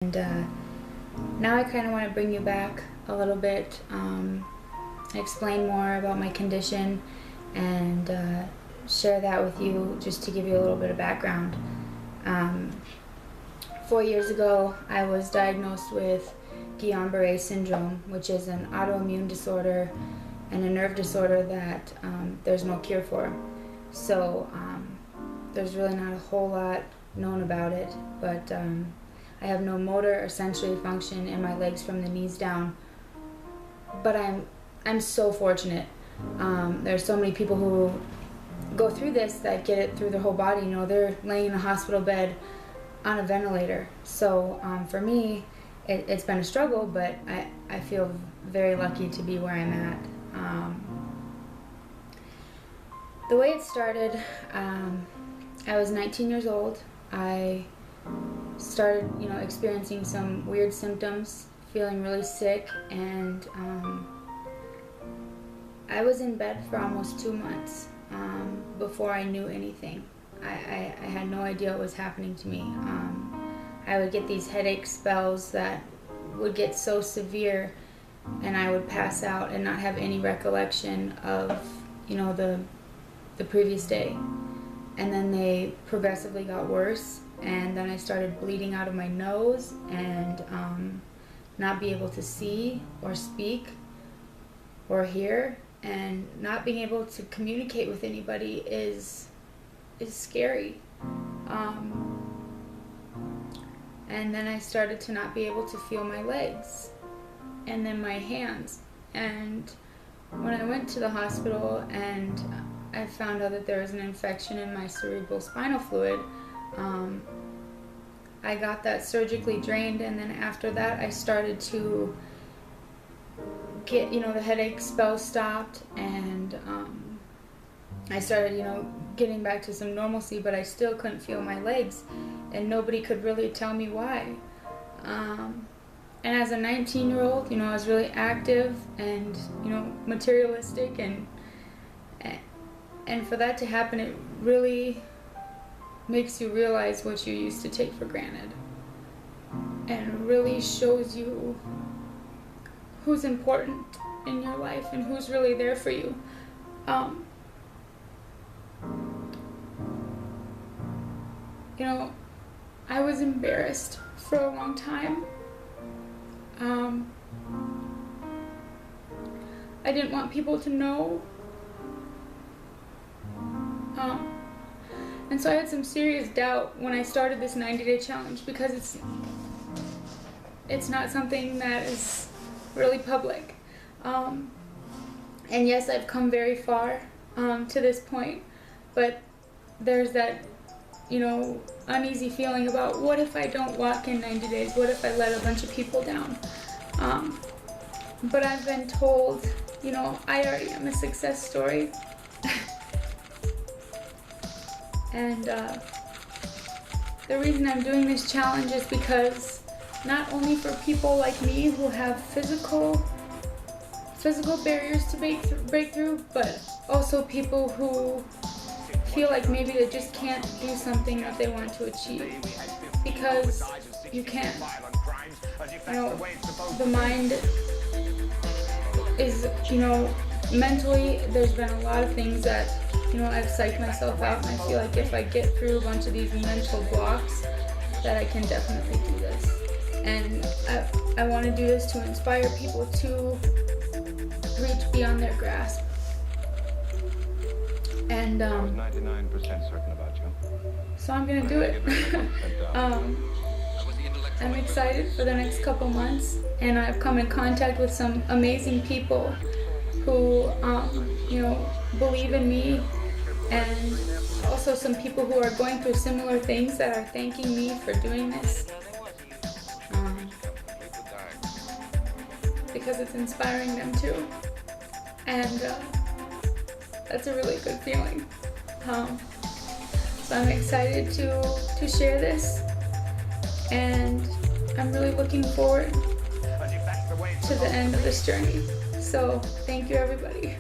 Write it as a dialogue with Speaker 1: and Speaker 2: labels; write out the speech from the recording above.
Speaker 1: And now I kind of want to bring you back a little bit, explain more about my condition, and share that with you just to give you a little bit of background. 4 years ago, I was diagnosed with Guillain-Barré syndrome, which is an autoimmune disorder and a nerve disorder that there's no cure for. So there's really not a whole lot known about it, but I have no motor or sensory function in my legs from the knees down. But I'm so fortunate. There's so many people who go through this that get it through their whole body. You know, they're laying in a hospital bed on a ventilator. So for me, it's been a struggle, but I feel very lucky to be where I'm at. The way it started, I was 19 years old. I started, experiencing some weird symptoms, feeling really sick, and I was in bed for almost 2 months before I knew anything. I had no idea what was happening to me. I would get these headache spells that would get so severe, and I would pass out and not have any recollection of, the previous day. And then they progressively got worse, and then I started bleeding out of my nose and not be able to see or speak or hear, and not being able to communicate with anybody is scary. And then I started to not be able to feel my legs and then my hands. And when I went to the hospital and I found out that there was an infection in my cerebral spinal fluid, I got that surgically drained, and then after that I started to get, the headache spells stopped, and I started, getting back to some normalcy, but I still couldn't feel my legs, and nobody could really tell me why. And as a 19-year-old, I was really active and, materialistic, and for that to happen, it really makes you realize what you used to take for granted, and really shows you who's important in your life and who's really there for you. I was embarrassed for a long time. I didn't want people to know. And so I had some serious doubt when I started this 90-day challenge, because it's not something that is really public. And yes, I've come very far to this point, but there's that, uneasy feeling about, what if I don't walk in 90 days? What if I let a bunch of people down? But I've been told, I already am a success story. And the reason I'm doing this challenge is because not only for people like me who have physical barriers to break through, but also people who feel like maybe they just can't do something that they want to achieve, because you can't. The mind is, mentally, there's been a lot of things that, I've psyched myself out, and I feel like if I get through a bunch of these mental blocks, that I can definitely do this. And I want to do this to inspire people to reach beyond their grasp. And
Speaker 2: I was 99% certain about you.
Speaker 1: so I'm gonna do it. I'm excited for the next couple months, and I've come in contact with some amazing people who, believe in me, and also some people who are going through similar things that are thanking me for doing this, because it's inspiring them too, and that's a really good feeling. So I'm excited to share this, and I'm really looking forward to the end of this journey. So thank you, everybody.